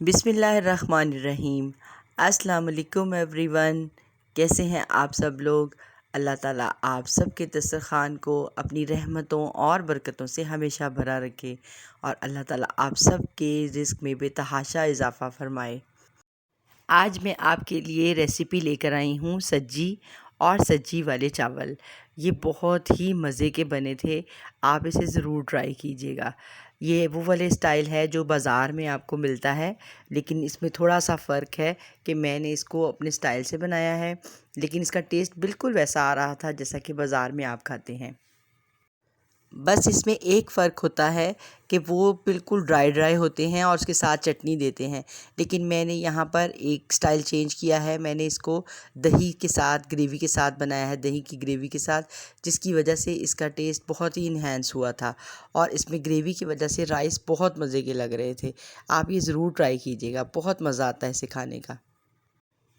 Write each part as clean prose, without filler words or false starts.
बिस्मिल्लाहिर्रहमानिर्रहीम। अस्सलाम वालेकुम एवरीवन। कैसे हैं आप सब लोग। अल्लाह ताला आप सब के दस्तरख़ान को अपनी रहमतों और बरकतों से हमेशा भरा रखे और अल्लाह ताला आप सब के रिज़्क़ में बेतहाशा इजाफ़ा फ़रमाए। आज मैं आपके लिए रेसिपी लेकर आई हूँ सज्जी और सज्जी वाले चावल। ये बहुत ही मज़े के बने थे, आप इसे ज़रूर ट्राई कीजिएगा। ये वो वाले स्टाइल है जो बाज़ार में आपको मिलता है, लेकिन इसमें थोड़ा सा फ़र्क है कि मैंने इसको अपने स्टाइल से बनाया है, लेकिन इसका टेस्ट बिल्कुल वैसा आ रहा था जैसा कि बाज़ार में आप खाते हैं। बस इसमें एक फ़र्क होता है कि वो बिल्कुल ड्राई ड्राई होते हैं और उसके साथ चटनी देते हैं, लेकिन मैंने यहाँ पर एक स्टाइल चेंज किया है। मैंने इसको दही के साथ, ग्रेवी के साथ बनाया है, दही की ग्रेवी के साथ, जिसकी वजह से इसका टेस्ट बहुत ही इन्हेंस हुआ था और इसमें ग्रेवी की वजह से राइस बहुत मज़े के लग रहे थे। आप ये ज़रूर ट्राई कीजिएगा, बहुत मज़ा आता है इसे खाने का।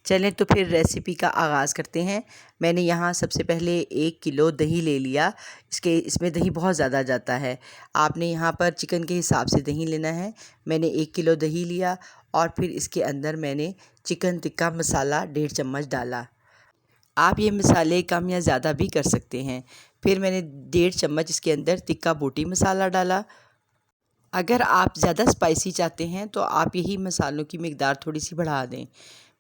चलें तो फिर रेसिपी का आगाज़ करते हैं। मैंने यहाँ सबसे पहले 1 किलो दही ले लिया। इसमें दही बहुत ज़्यादा जाता है, आपने यहाँ पर चिकन के हिसाब से दही लेना है। मैंने 1 किलो दही लिया और फिर इसके अंदर मैंने चिकन टिक्का मसाला 1.5 चम्मच डाला। आप ये मसाले कम या ज़्यादा भी कर सकते हैं। फिर मैंने 1.5 चम्मच इसके अंदर टिक्का बोटी मसाला डाला। अगर आप ज़्यादा स्पाइसी चाहते हैं तो आप यही मसालों की मिकदार थोड़ी सी बढ़ा दें।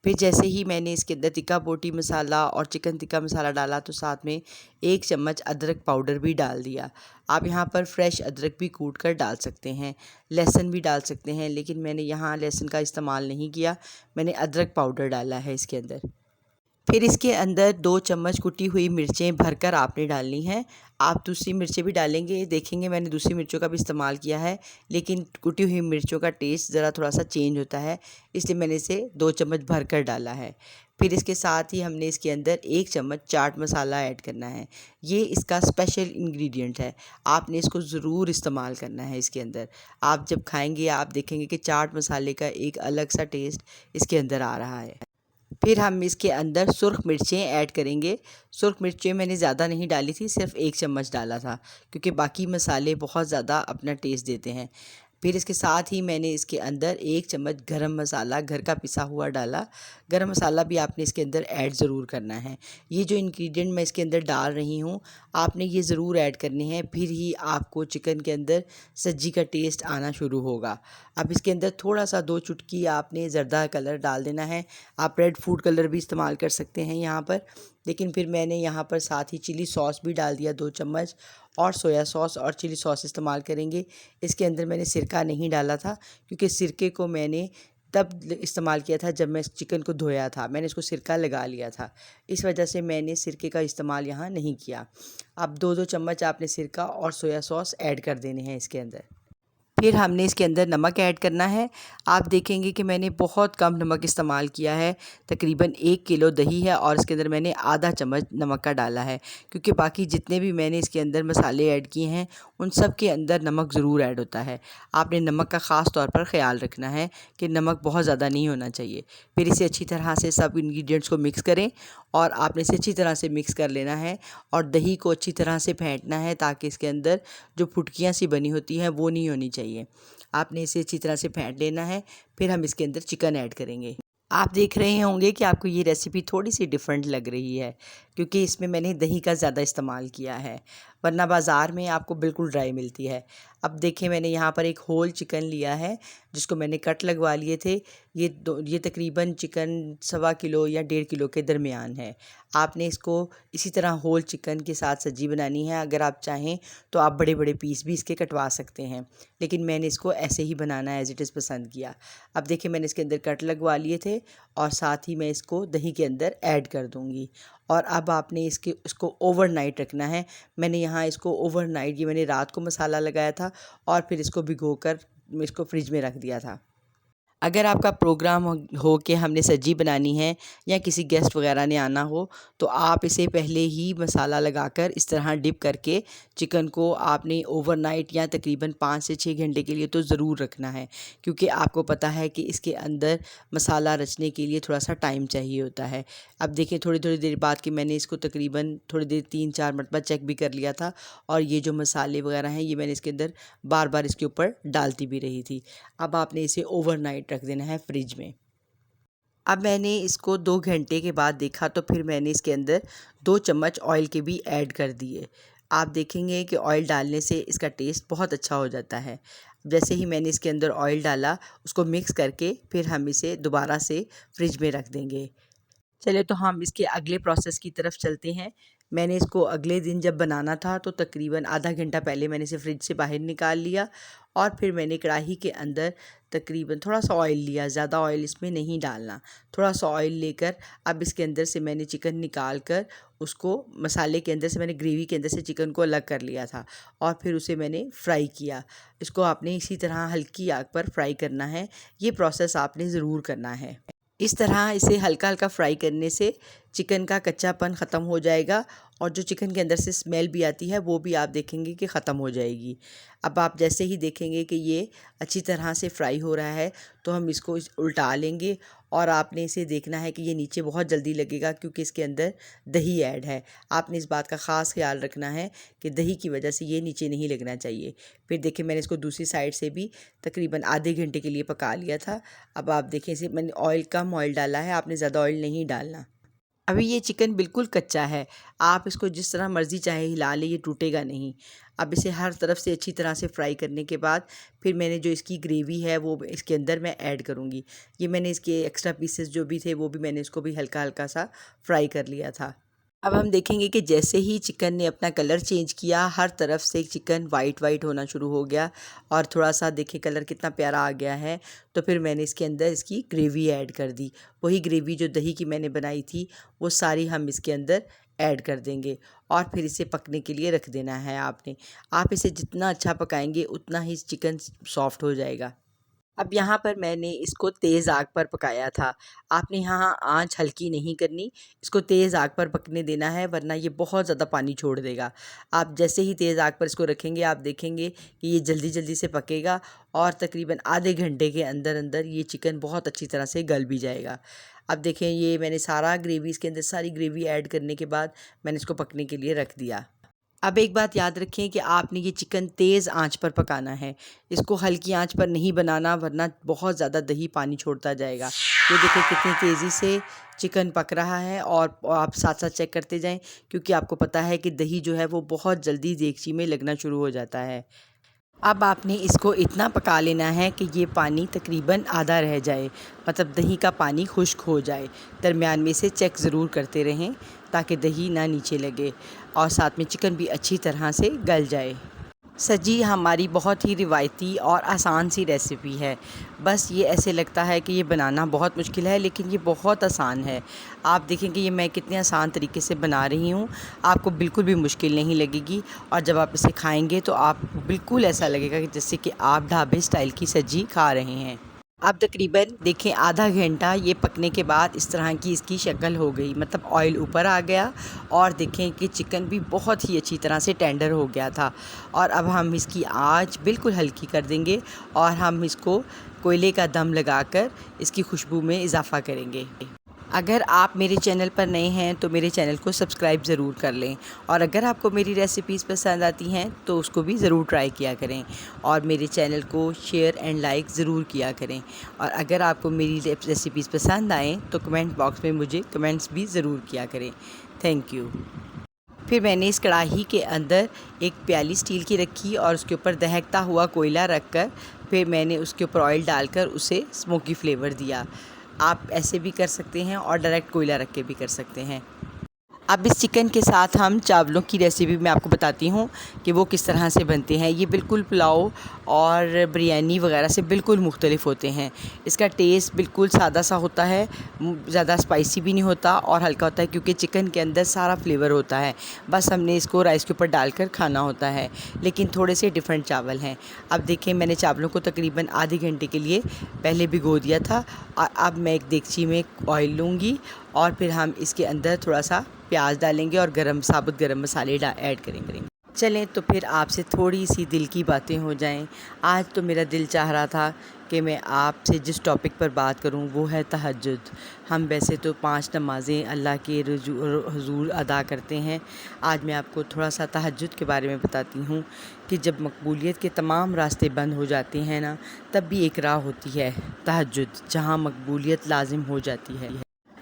फिर जैसे ही मैंने इसके अंदर टिक्का बोटी मसाला और चिकन टिक्का मसाला डाला तो साथ में 1 चम्मच अदरक पाउडर भी डाल दिया। आप यहाँ पर फ्रेश अदरक भी कूट कर डाल सकते हैं, लहसुन भी डाल सकते हैं, लेकिन मैंने यहाँ लहसुन का इस्तेमाल नहीं किया, मैंने अदरक पाउडर डाला है इसके अंदर। फिर इसके अंदर 2 चम्मच कुटी हुई मिर्चें भरकर आपने डालनी हैं। आप दूसरी मिर्चें भी डालेंगे, देखेंगे मैंने दूसरी मिर्चों का भी इस्तेमाल किया है, लेकिन कुटी हुई मिर्चों का टेस्ट ज़रा थोड़ा सा चेंज होता है, इसलिए मैंने इसे 2 चम्मच भरकर डाला है। फिर इसके साथ ही हमने इसके अंदर 1 चम्मच चाट मसाला ऐड करना है। ये इसका स्पेशल इंग्रेडिएंट है, आपने इसको ज़रूर इस्तेमाल करना है इसके अंदर। आप जब खाएँगे आप देखेंगे कि चाट मसाले का एक अलग सा टेस्ट इसके अंदर आ रहा है। फिर हम इसके अंदर सुर्ख मिर्चें ऐड करेंगे। सुर्ख मिर्चें मैंने ज़्यादा नहीं डाली थी, सिर्फ़ 1 चम्मच डाला था, क्योंकि बाकी मसाले बहुत ज़्यादा अपना टेस्ट देते हैं। फिर इसके साथ ही मैंने इसके अंदर 1 चम्मच गरम मसाला घर का पिसा हुआ डाला। गरम मसाला भी आपने इसके अंदर ऐड ज़रूर करना है। ये जो इंग्रेडिएंट मैं इसके अंदर डाल रही हूँ, आपने ये ज़रूर ऐड करने हैं, फिर ही आपको चिकन के अंदर सज्जी का टेस्ट आना शुरू होगा। अब इसके अंदर थोड़ा सा 2 चुटकी आपने ज़र्दा कलर डाल देना है। आप रेड फूड कलर भी इस्तेमाल कर सकते हैं यहाँ पर, लेकिन फिर मैंने यहाँ पर साथ ही चिली सॉस भी डाल दिया 2 चम्मच, और सोया सॉस और चिली सॉस इस्तेमाल करेंगे। इसके अंदर मैंने सिरका नहीं डाला था, क्योंकि सिरके को मैंने तब इस्तेमाल किया था जब मैं चिकन को धोया था, मैंने इसको सिरका लगा लिया था, इस वजह से मैंने सिरके का इस्तेमाल यहाँ नहीं किया। अब 2-2 चम्मच आपने सिरका और सोया सॉस ऐड कर देने हैं इसके अंदर। फिर हमने इसके अंदर नमक ऐड करना है। आप देखेंगे कि मैंने बहुत कम नमक इस्तेमाल किया है, तकरीबन 1 किलो दही है और इसके अंदर मैंने आधा चम्मच नमक का डाला है, क्योंकि बाकी जितने भी मैंने इसके अंदर मसाले ऐड किए हैं उन सब के अंदर नमक ज़रूर ऐड होता है। आपने नमक का ख़ास तौर पर ख़्याल रखना है कि नमक बहुत ज़्यादा नहीं होना चाहिए। फिर इसे अच्छी तरह से सब इंग्रेडिएंट्स को मिक्स करें और आपने इसे अच्छी तरह से मिक्स कर लेना है और दही को अच्छी तरह से फेंटना है, ताकि इसके अंदर जो फुटकियाँ सी बनी होती हैं वो नहीं होनी चाहिए। आपने इसे अच्छी तरह से फेंट लेना है। फिर हम इसके अंदर चिकन ऐड करेंगे। आप देख रहे होंगे कि आपको ये रेसिपी थोड़ी सी डिफरेंट लग रही है, क्योंकि इसमें मैंने दही का ज़्यादा इस्तेमाल किया है, वरना बाज़ार में आपको बिल्कुल ड्राई मिलती है। अब देखें मैंने यहाँ पर एक होल चिकन लिया है, जिसको मैंने कट लगवा लिए थे। ये तकरीबन चिकन 1.25 किलो या 1.5 किलो के दरमियान है। आपने इसको इसी तरह होल चिकन के साथ सब्जी बनानी है। अगर आप चाहें तो आप बड़े बड़े पीस भी इसके कटवा सकते हैं, लेकिन मैंने इसको ऐसे ही बनाना एज़ इट इज़ पसंद किया। अब देखिए मैंने इसके अंदर कट लगवा लिए थे और साथ ही मैं इसको दही के अंदर ऐड कर दूंगी। और अब आपने इसको ओवरनाइट रखना है। मैंने यहाँ इसको ओवरनाइट, ये मैंने रात को मसाला लगाया था और फिर इसको भिगोकर इसको फ्रिज में रख दिया था। अगर आपका प्रोग्राम हो कि हमने सब्जी बनानी है या किसी गेस्ट वगैरह ने आना हो, तो आप इसे पहले ही मसाला लगाकर इस तरह डिप करके चिकन को आपने ओवरनाइट या तकरीबन 5 से 6 घंटे के लिए तो ज़रूर रखना है, क्योंकि आपको पता है कि इसके अंदर मसाला रचने के लिए थोड़ा सा टाइम चाहिए होता है। अब देखिए थोड़ी थोड़ी देर बाद कि मैंने इसको तकरीबन थोड़ी देर 3-4 मरतबा चेक भी कर लिया था, और ये जो मसाले वगैरह हैं ये मैंने इसके अंदर बार बार इसके ऊपर डालती भी रही थी। अब आपने इसे ओवरनाइट रख देना है फ्रिज में। अब मैंने इसको 2 घंटे के बाद देखा तो फिर मैंने इसके अंदर 2 चम्मच ऑयल के भी ऐड कर दिए। आप देखेंगे कि ऑयल डालने से इसका टेस्ट बहुत अच्छा हो जाता है। जैसे ही मैंने इसके अंदर ऑयल डाला, उसको मिक्स करके फिर हम इसे दोबारा से फ्रिज में रख देंगे। चलिए तो हम इसके अगले प्रोसेस की तरफ चलते हैं। मैंने इसको अगले दिन जब बनाना था तो तकरीबन आधा घंटा पहले मैंने इसे फ्रिज से बाहर निकाल लिया और फिर मैंने कढ़ाई के अंदर तकरीबन थोड़ा सा ऑयल लिया, ज़्यादा ऑयल इसमें नहीं डालना। थोड़ा सा ऑयल लेकर अब इसके अंदर से मैंने चिकन निकाल कर उसको मसाले के अंदर से, मैंने ग्रेवी के अंदर से चिकन को अलग कर लिया था और फिर उसे मैंने फ्राई किया। इसको आपने इसी तरह हल्की आग पर फ्राई करना है। ये प्रोसेस आपने ज़रूर करना है। इस तरह इसे हल्का हल्का फ्राई करने से चिकन का कच्चापन ख़त्म हो जाएगा और जो चिकन के अंदर से स्मेल भी आती है वो भी आप देखेंगे कि ख़त्म हो जाएगी। अब आप जैसे ही देखेंगे कि ये अच्छी तरह से फ्राई हो रहा है तो हम इसको उल्टा लेंगे और आपने इसे देखना है कि ये नीचे बहुत जल्दी लगेगा क्योंकि इसके अंदर दही ऐड है। आपने इस बात का ख़ास ख्याल रखना है कि दही की वजह से ये नीचे नहीं लगना चाहिए। फिर देखिए मैंने इसको दूसरी साइड से भी तकरीबन आधे घंटे के लिए पका लिया था। अब आप देखें, इसे मैंने कम ऑयल डाला है, आपने ज़्यादा ऑयल नहीं डालना। अभी ये चिकन बिल्कुल कच्चा है, आप इसको जिस तरह मर्ज़ी चाहे हिला लें, ये टूटेगा नहीं। अब इसे हर तरफ से अच्छी तरह से फ्राई करने के बाद फिर मैंने जो इसकी ग्रेवी है वो इसके अंदर मैं ऐड करूँगी। ये मैंने इसके एक्स्ट्रा पीसेस जो भी थे वो भी मैंने इसको भी हल्का हल्का सा फ्राई कर लिया था। अब हम देखेंगे कि जैसे ही चिकन ने अपना कलर चेंज किया, हर तरफ से चिकन वाइट वाइट होना शुरू हो गया और थोड़ा सा देखिए कलर कितना प्यारा आ गया है। तो फिर मैंने इसके अंदर इसकी ग्रेवी ऐड कर दी। वही ग्रेवी जो दही की मैंने बनाई थी वो सारी हम इसके अंदर ऐड कर देंगे और फिर इसे पकने के लिए रख देना है आपने। आप इसे जितना अच्छा पकाएंगे उतना ही चिकन सॉफ्ट हो जाएगा। अब यहाँ पर मैंने इसको तेज़ आग पर पकाया था। आपने यहाँ आँच हल्की नहीं करनी, इसको तेज़ आग पर पकने देना है वरना ये बहुत ज़्यादा पानी छोड़ देगा। आप जैसे ही तेज़ आग पर इसको रखेंगे आप देखेंगे कि ये जल्दी जल्दी से पकेगा और तकरीबन आधे घंटे के अंदर अंदर ये चिकन बहुत अच्छी तरह से गल भी जाएगा। अब देखें, ये मैंने सारा ग्रेवी इसके अंदर सारी ग्रेवी ऐड करने के बाद मैंने इसको पकने के लिए रख दिया। अब एक बात याद रखें कि आपने ये चिकन तेज़ आंच पर पकाना है, इसको हल्की आंच पर नहीं बनाना वरना बहुत ज़्यादा दही पानी छोड़ता जाएगा। ये देखिए कितनी तेज़ी से चिकन पक रहा है और आप साथ साथ चेक करते जाएं क्योंकि आपको पता है कि दही जो है वो बहुत जल्दी देगची में लगना शुरू हो जाता है। अब आपने इसको इतना पका लेना है कि ये पानी तकरीबन आधा रह जाए, मतलब दही का पानी खुश्क हो जाए। दरमियान में से चेक ज़रूर करते रहें ताकि दही ना नीचे लगे और साथ में चिकन भी अच्छी तरह से गल जाए। सजी हमारी बहुत ही रिवायती और आसान सी रेसिपी है। बस ये ऐसे लगता है कि ये बनाना बहुत मुश्किल है लेकिन ये बहुत आसान है। आप देखेंगे ये मैं कितने आसान तरीके से बना रही हूँ, आपको बिल्कुल भी मुश्किल नहीं लगेगी और जब आप इसे खाएंगे तो आपको बिल्कुल ऐसा लगेगा कि जैसे कि आप ढाबे स्टाइल की सब्जी खा रहे हैं। अब तकरीबन देखें आधा घंटा ये पकने के बाद इस तरह की इसकी शक्ल हो गई, मतलब ऑयल ऊपर आ गया और देखें कि चिकन भी बहुत ही अच्छी तरह से टेंडर हो गया था। और अब हम इसकी आंच बिल्कुल हल्की कर देंगे और हम इसको कोयले का दम लगाकर इसकी खुशबू में इजाफ़ा करेंगे। अगर आप मेरे चैनल पर नए हैं तो मेरे चैनल को सब्सक्राइब ज़रूर कर लें और अगर आपको मेरी रेसिपीज़ पसंद आती हैं तो उसको भी ज़रूर ट्राई किया करें और मेरे चैनल को शेयर एंड लाइक ज़रूर किया करें। और अगर आपको मेरी रेसिपीज़ पसंद आएँ तो कमेंट बॉक्स में मुझे कमेंट्स भी ज़रूर किया करें। Thank you. फिर मैंने इस कढ़ाई के अंदर एक प्याली स्टील की रखी और उसके ऊपर दहकता हुआ कोयला रख कर फिर मैंने उसके ऊपर ऑयल डालकर उसे स्मोकी फ्लेवर दिया। आप ऐसे भी कर सकते हैं और डायरेक्ट कोयला रख के भी कर सकते हैं। अब इस चिकन के साथ हम चावलों की रेसिपी मैं आपको बताती हूँ कि वो किस तरह से बनते हैं। ये बिल्कुल पुलाव और बिरयानी वगैरह से बिल्कुल मुख्तलिफ होते हैं। इसका टेस्ट बिल्कुल सादा सा होता है, ज़्यादा स्पाइसी भी नहीं होता और हल्का होता है क्योंकि चिकन के अंदर सारा फ्लेवर होता है। बस हमने इसको राइस के ऊपर डालकर खाना होता है, लेकिन थोड़े से डिफरेंट चावल हैं। अब देखें, मैंने चावलों को तकरीबन आधे घंटे के लिए पहले भिगो दिया था और अब मैं एक देगची में ऑयल लूँगी और फिर हम इसके अंदर थोड़ा सा प्याज डालेंगे और साबुत गरम मसाले ऐड करेंगे। चलें तो फिर आपसे थोड़ी सी दिल की बातें हो जाएं। आज तो मेरा दिल चाह रहा था कि कि मैं आपसे जिस टॉपिक पर बात करूं वो है तहज्जुद। हम वैसे तो 5 नमाज़ें अल्लाह के हुज़ूर अदा करते हैं। आज मैं आपको थोड़ा सा तहज्जुद के बारे में बताती हूँ कि जब मकबूलियत के तमाम रास्ते बंद हो जाते हैं ना, तब भी एक राह होती है तहज्जुद, जहाँ मकबूलियत लाजिम हो जाती है।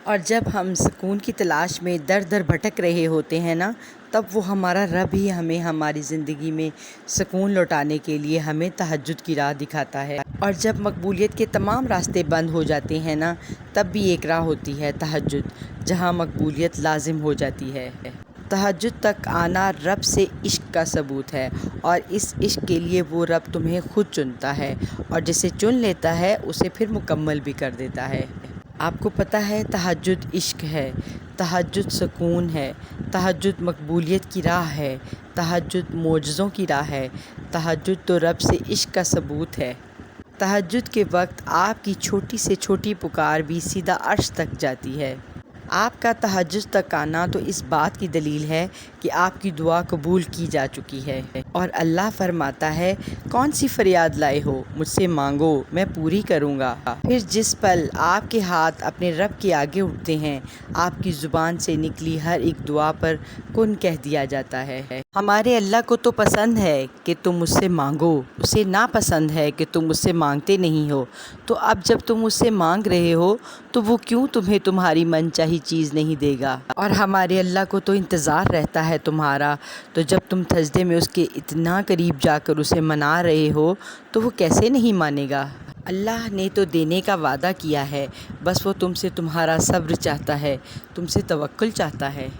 और जब हम सुकून की तलाश में दर दर भटक रहे होते हैं ना, तब वो हमारा रब ही हमें हमारी ज़िंदगी में सुकून लौटाने के लिए हमें तहज्जुद की राह दिखाता है। और जब मकबूलियत के तमाम रास्ते बंद हो जाते हैं ना, तब भी एक राह होती है तहज्जुद, जहाँ मकबूलियत लाजिम हो जाती है। तहज्जुद तक आना रब से इश्क का सबूत है, और इस इश्क के लिए वो रब तुम्हें ख़ुद चुनता है, और जिसे चुन लेता है उसे फिर मुकम्मल भी कर देता है। आपको पता है तहज्जुद इश्क है, तहज्जुद सुकून है, तहज्जुद मकबूलियत की राह है, तहज्जुद मोजज़ों की राह है, तहज्जुद तो रब से इश्क का सबूत है। तहज्जुद के वक्त आपकी छोटी से छोटी पुकार भी सीधा अर्श तक जाती है। आपका तहज्जुद तक आना तो इस बात की दलील है कि आपकी दुआ कबूल की जा चुकी है। और अल्लाह फरमाता है, कौन सी फरियाद लाए हो, मुझसे मांगो मैं पूरी करूँगा। फिर जिस पल आपके हाथ अपने रब के आगे उठते हैं, आपकी ज़ुबान से निकली हर एक दुआ पर कुन कह दिया जाता है। हमारे अल्लाह को तो पसंद है कि तुम मुझसे मांगो, उसे नापसंद है कि तुम मुझसे मांगते नहीं हो। तो अब जब तुम मुझसे मांग रहे हो तो वो क्यों तुम्हें तुम्हारी मनचाही चीज़ नहीं देगा। और हमारे अल्लाह को तो इंतज़ार रहता है तुम्हारा। तो जब तुम सजदे में उसके इतना करीब जाकर उसे मना रहे हो तो वो कैसे नहीं मानेगा। अल्लाह ने तो देने का वादा किया है, बस वो तुमसे तुम्हारा सब्र चाहता है, तुमसे तवक्कुल चाहता है।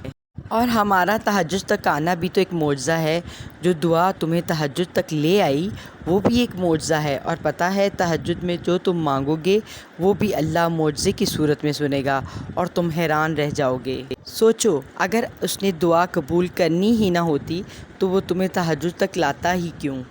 और हमारा तहज्जुद तक आना भी तो एक मोज़ा है। जो दुआ तुम्हें तहज्जुद तक ले आई वो भी एक मोज़ा है। और पता है तहज्जुद में जो तुम मांगोगे वो भी अल्लाह मोज़े की सूरत में सुनेगा, और तुम हैरान रह जाओगे। सोचो, अगर उसने दुआ कबूल करनी ही ना होती तो वो तुम्हें तहज्जुद तक लाता ही क्यों।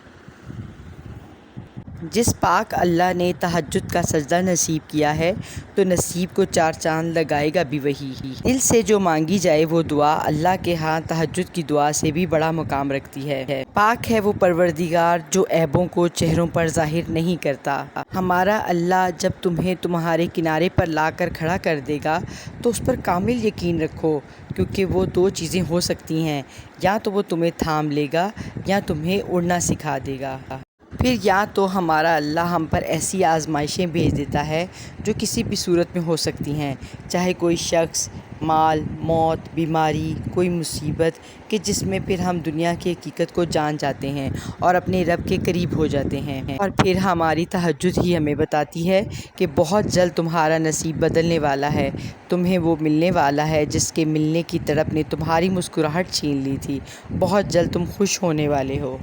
जिस पाक अल्लाह ने तहज्जुद का सजदा नसीब किया है तो नसीब को 4 चाँद लगाएगा भी वही। दिल से जो मांगी जाए वो दुआ अल्लाह के यहाँ तहज्जुद की दुआ से भी बड़ा मुकाम रखती है। पाक है वो परवरदिगार जो ऐबों को चेहरों पर जाहिर नहीं करता। हमारा अल्लाह जब तुम्हें तुम्हारे किनारे पर लाकर खड़ा कर देगा तो उस पर कामिल यकीन रखो, क्योंकि वो 2 चीज़ें हो सकती हैं, या तो वो तुम्हें थाम लेगा या तुम्हें उड़ना सिखा देगा। फिर या तो हमारा अल्लाह हम पर ऐसी आज़माइशें भेज देता है जो किसी भी सूरत में हो सकती हैं, चाहे कोई शख्स, माल, मौत, बीमारी, कोई मुसीबत, कि जिसमें फिर हम दुनिया की हकीकत को जान जाते हैं और अपने रब के करीब हो जाते हैं। और फिर हमारी तहज्जुद ही हमें बताती है कि बहुत जल्द तुम्हारा नसीब बदलने वाला है, तुम्हें वो मिलने वाला है जिसके मिलने की तड़प ने तुम्हारी मुस्कुराहट छीन ली थी। बहुत जल्द तुम खुश होने वाले हो।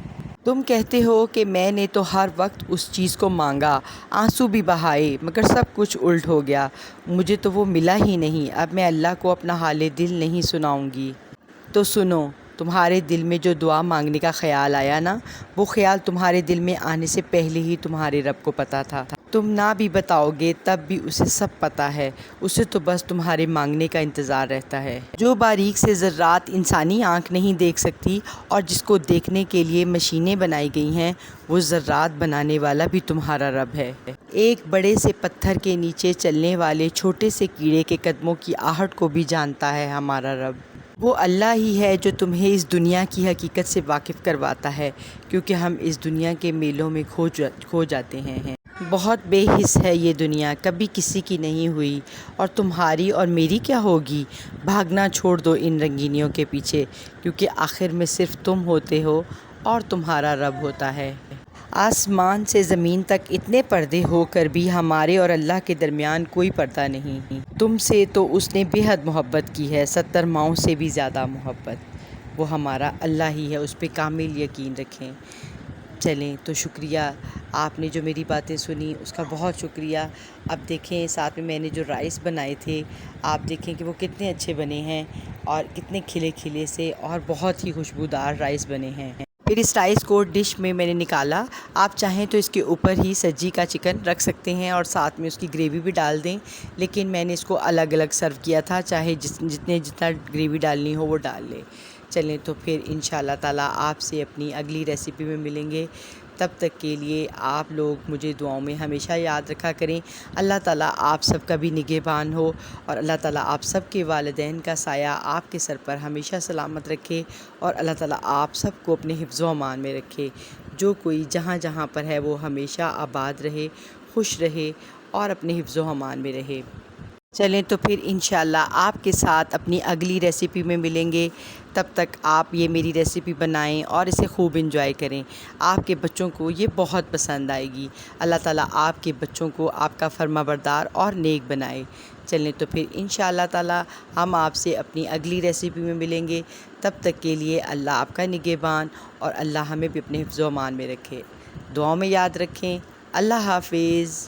तुम कहते हो कि मैंने तो हर वक्त उस चीज़ को मांगा, आंसू भी बहाए, मगर सब कुछ उल्ट हो गया, मुझे तो वो मिला ही नहीं। अब मैं अल्लाह को अपना हाले दिल नहीं सुनाऊंगी। तो सुनो, तुम्हारे दिल में जो दुआ मांगने का ख्याल आया ना, वो ख्याल तुम्हारे दिल में आने से पहले ही तुम्हारे रब को पता था। तुम ना भी बताओगे तब भी उसे सब पता है, उसे तो बस तुम्हारे मांगने का इंतज़ार रहता है। जो बारीक से ज़र्रात इंसानी आँख नहीं देख सकती और जिसको देखने के लिए मशीनें बनाई गई हैं, वो ज़र्रात बनाने वाला भी तुम्हारा रब है। एक बड़े से पत्थर के नीचे चलने वाले छोटे से कीड़े के कदमों की आहट को भी जानता है हमारा रब। वो अल्लाह ही है जो तुम्हें इस दुनिया की हकीकत से वाकिफ़ करवाता है, क्योंकि हम इस दुनिया के मेलों में खो जाते हैं। बहुत बेहिस है ये दुनिया, कभी किसी की नहीं हुई, और तुम्हारी और मेरी क्या होगी। भागना छोड़ दो इन रंगीनियों के पीछे, क्योंकि आखिर में सिर्फ तुम होते हो और तुम्हारा रब होता है। आसमान से ज़मीन तक इतने पर्दे होकर भी हमारे और अल्लाह के दरमियान कोई पर्दा नहीं। तुमसे तो उसने बेहद मोहब्बत की है, 70 माओं से भी ज़्यादा मोहब्बत। वो हमारा अल्लाह ही है, उस पर कामिल यकीन रखें। चलें, तो शुक्रिया, आपने जो मेरी बातें सुनी उसका बहुत शुक्रिया। अब देखें, साथ में मैंने जो राइस बनाए थे, आप देखें कि वो कितने अच्छे बने हैं और कितने खिले खिले से और बहुत ही खुशबूदार राइस बने हैं। फिर इस राइस को डिश में मैंने निकाला। आप चाहें तो इसके ऊपर ही सज्जी का चिकन रख सकते हैं और साथ में उसकी ग्रेवी भी डाल दें, लेकिन मैंने इसको अलग अलग सर्व किया था, चाहे जितना ग्रेवी डालनी हो वो डाल लें। चलें, तो फिर इंशाल्लाह ताला आपसे अपनी अगली रेसिपी में मिलेंगे। तब तक के लिए आप लोग मुझे दुआओं में हमेशा याद रखा करें। अल्लाह ताला आप सबका भी निगहबान हो और अल्लाह ताला आप सबके वालिदैन का साया आपके सर पर हमेशा सलामत रखे और अल्लाह ताला आप सबको अपने हिफ्ज़ व अमान में रखे। जो कोई जहाँ जहाँ पर है वो हमेशा आबाद रहे, खुश रहे और अपने हिफ्ज़ व अमान में रहे। चलें तो फिर इंशाल्लाह आपके साथ अपनी अगली रेसिपी में मिलेंगे। तब तक आप ये मेरी रेसिपी बनाएं और इसे खूब एंजॉय करें। आपके बच्चों को ये बहुत पसंद आएगी। अल्लाह ताला आपके बच्चों को आपका फर्माबरदार और नेक बनाए। चलें तो फिर इंशाल्लाह ताला हम आपसे अपनी अगली रेसिपी में मिलेंगे। तब तक के लिए अल्लाह आपका निगहबान और अल्लाह हमें भी अपने हिफ्ज़ व अमान में रखे। दुआओं में याद रखें। अल्लाह हाफ़िज़।